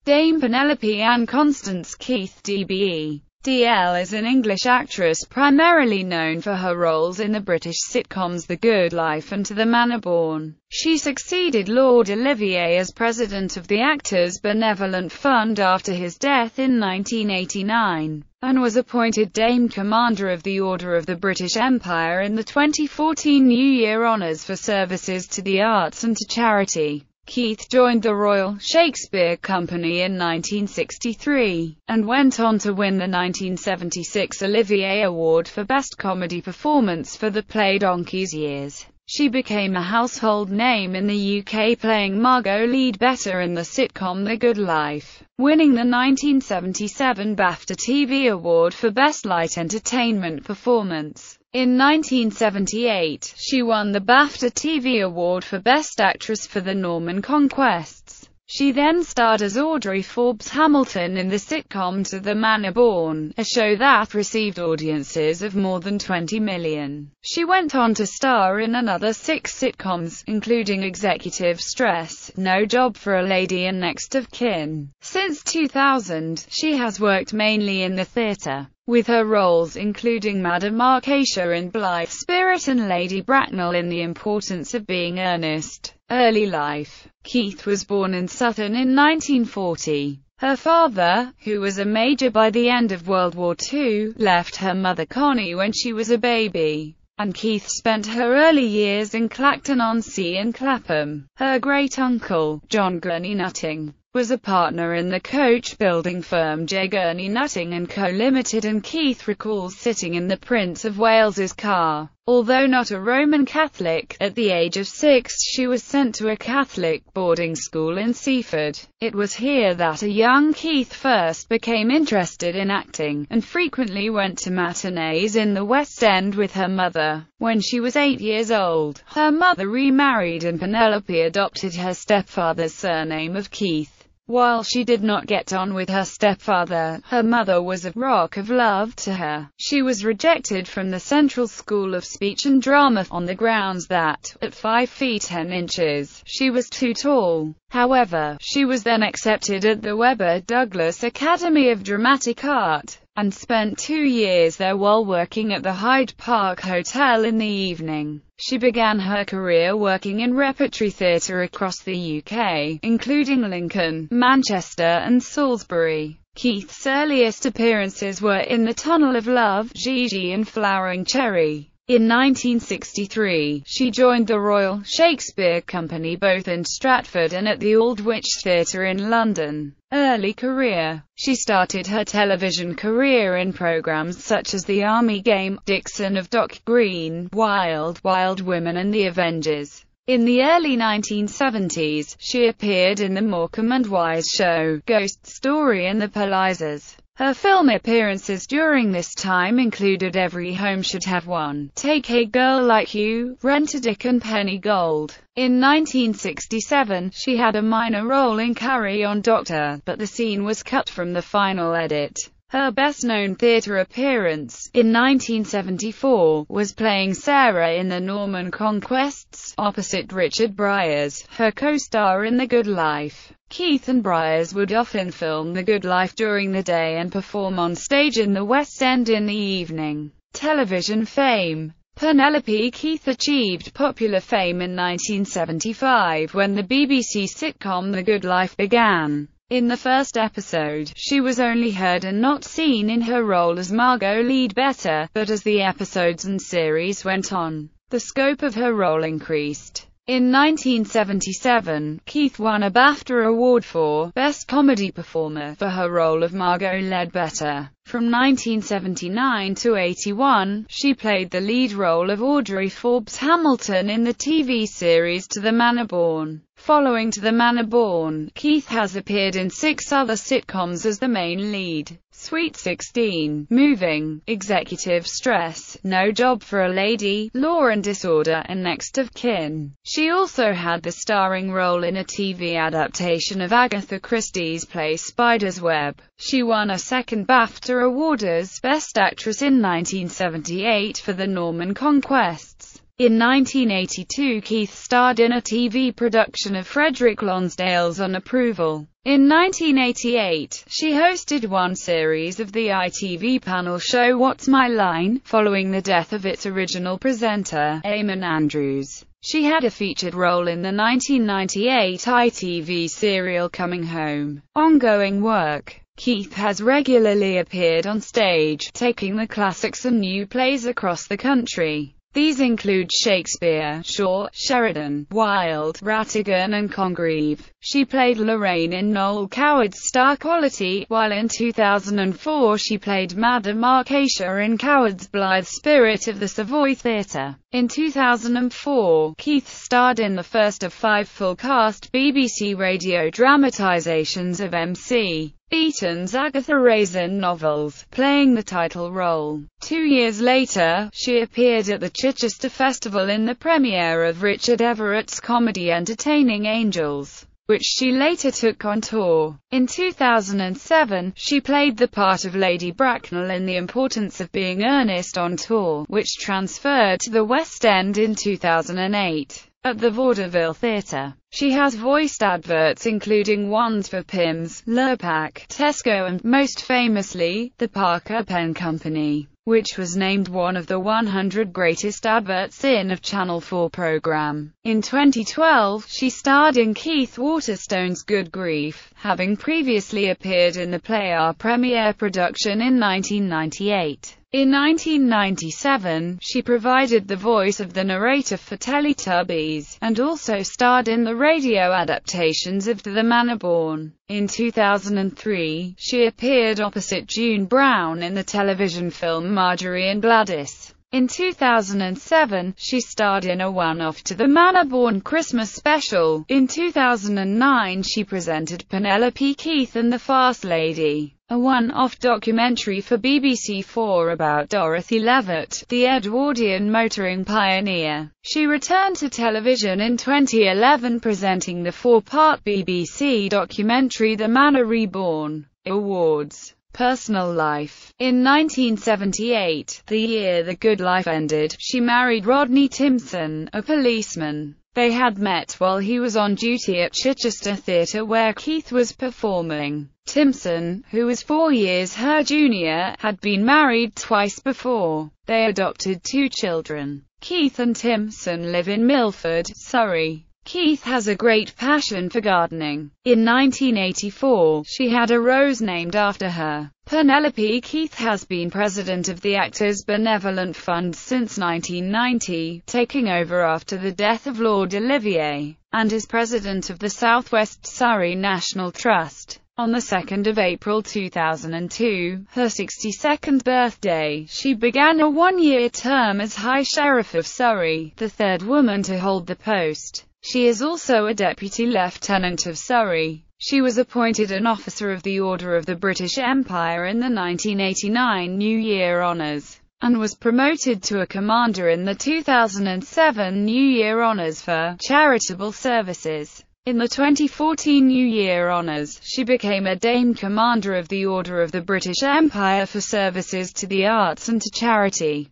Dame Penelope Anne Constance Keith DBE. DL is an English actress primarily known for her roles in the British sitcoms The Good Life and To the Manor Born. She succeeded Lord Olivier as president of the Actors Benevolent Fund after his death in 1989, and was appointed Dame Commander of the Order of the British Empire in the 2014 New Year Honours for services to the arts and to charity. Keith joined the Royal Shakespeare Company in 1963, and went on to win the 1976 Olivier Award for Best Comedy Performance for the play Donkey's Years. She became a household name in the UK, playing Margot Leadbetter in the sitcom The Good Life, winning the 1977 BAFTA TV Award for Best Light Entertainment Performance. In 1978, she won the BAFTA TV Award for Best Actress for The Norman Conquests. She then starred as Audrey Forbes Hamilton in the sitcom To the Manor Born, a show that received audiences of more than 20 million. She went on to star in another 6 sitcoms, including Executive Stress, No Job for a Lady and Next of Kin. Since 2000, she has worked mainly in the theatre, with her roles including Madame Marcatia in Blithe Spirit and Lady Bracknell in The Importance of Being Earnest. Early life. Keith was born in Sutton in 1940. Her father, who was a major by the end of World War II, left her mother Connie when she was a baby, and Keith spent her early years in Clacton-on-Sea and Clapham. Her great-uncle, John Gurney Nutting, was a partner in the coach-building firm J. Gurney Nutting & Co. Limited, and Keith recalls sitting in the Prince of Wales's car. Although not a Roman Catholic, at the age of 6 she was sent to a Catholic boarding school in Seaford. It was here that a young Keith first became interested in acting, and frequently went to matinees in the West End with her mother. When she was 8 years old, her mother remarried and Penelope adopted her stepfather's surname of Keith. While she did not get on with her stepfather, her mother was a rock of love to her. She was rejected from the Central School of Speech and Drama on the grounds that, at 5 feet 10 inches, she was too tall. However, she was then accepted at the Webber Douglas Academy of Dramatic Art, and spent 2 years there while working at the Hyde Park Hotel in the evening. She began her career working in repertory theatre across the UK, including Lincoln, Manchester and Salisbury. Keith's earliest appearances were in The Tunnel of Love, Gigi and Flowering Cherry. In 1963, she joined the Royal Shakespeare Company both in Stratford and at the Aldwych Theatre in London. Early career. She started her television career in programs such as The Army Game, Dixon of Dock Green, Wild Wild Women and The Avengers. In the early 1970s, she appeared in The Morecambe and Wise Show, Ghost Story and The Polizers. Her film appearances during this time included Every Home Should Have One, Take a Girl Like You, Rent-A-Dick and Penny Gold. In 1967, she had a minor role in Carry On Doctor, but the scene was cut from the final edit. Her best-known theatre appearance, in 1974, was playing Sarah in The Norman Conquests, opposite Richard Briers, her co-star in The Good Life. Keith and Briers would often film The Good Life during the day and perform on stage in the West End in the evening. Television fame. Penelope Keith achieved popular fame in 1975 when the BBC sitcom The Good Life began. In the first episode, she was only heard and not seen in her role as Margot Leadbetter, but as the episodes and series went on, the scope of her role increased. In 1977, Keith won a BAFTA Award for Best Comedy Performer for her role of Margot Leadbetter. From 1979 to 81, she played the lead role of Audrey Forbes Hamilton in the TV series To the Manor Born. Following To the Manor Born, Keith has appeared in 6 other sitcoms as the main lead: Sweet 16, Moving, Executive Stress, No Job for a Lady, Law and Disorder, and Next of Kin. She also had the starring role in a TV adaptation of Agatha Christie's play Spider's Web. She won a second BAFTA Award as Best Actress in 1978 for The Norman Conquests. In 1982, Keith starred in a TV production of Frederick Lonsdale's On Approval. In 1988, she hosted one series of the ITV panel show What's My Line, following the death of its original presenter, Eamon Andrews. She had a featured role in the 1998 ITV serial Coming Home. Ongoing work. Keith has regularly appeared on stage, taking the classics and new plays across the country. These include Shakespeare, Shaw, Sheridan, Wilde, Rattigan and Congreve. She played Lorraine in Noel Coward's Star Quality, while in 2004 she played Madame Arcatia in Coward's Blithe Spirit of the Savoy Theatre. In 2004, Keith starred in the first of 5 full-cast BBC radio dramatisations of M.C. Beaton's Agatha Raisin novels, playing the title role. 2 years later, she appeared at the Chichester Festival in the premiere of Richard Everett's comedy Entertaining Angels, which she later took on tour. In 2007, she played the part of Lady Bracknell in The Importance of Being Earnest on Tour, which transferred to the West End in 2008. At the Vaudeville Theatre, she has voiced adverts including ones for Pimm's, Lurpak, Tesco and, most famously, the Parker Pen Company, which was named one of the 100 greatest adverts in a Channel 4 program. In 2012, she starred in Keith Waterstone's Good Grief, having previously appeared in the play Our premiere production in 1998. In 1997, she provided the voice of the narrator for Teletubbies, and also starred in the radio adaptations of The Manor Born. In 2003, she appeared opposite June Brown in the television film Marjorie and Gladys. In 2007, she starred in a one-off to the Manor Born Christmas special. In 2009, she presented Penelope Keith and the Fast Lady, a one-off documentary for BBC 4 about Dorothy Levitt, the Edwardian motoring pioneer. She returned to television in 2011 presenting the 4-part BBC documentary The Manor Reborn. Awards. Personal life. In 1978, the year The Good Life ended, she married Rodney Timpson, a policeman. They had met while he was on duty at Chichester Theatre where Keith was performing. Timpson, who was 4 years her junior, had been married twice before. They adopted 2 children. Keith and Timpson live in Milford, Surrey. Keith has a great passion for gardening. In 1984, she had a rose named after her. Penelope Keith has been president of the Actors Benevolent Fund since 1990, taking over after the death of Lord Olivier, and is president of the South West Surrey National Trust. On the 2nd of April 2002, her 62nd birthday, she began a 1-year term as High Sheriff of Surrey, the 3rd woman to hold the post. She is also a Deputy Lieutenant of Surrey. She was appointed an Officer of the Order of the British Empire in the 1989 New Year Honours, and was promoted to a Commander in the 2007 New Year Honours for charitable services. In the 2014 New Year Honours, she became a Dame Commander of the Order of the British Empire for services to the arts and to charity.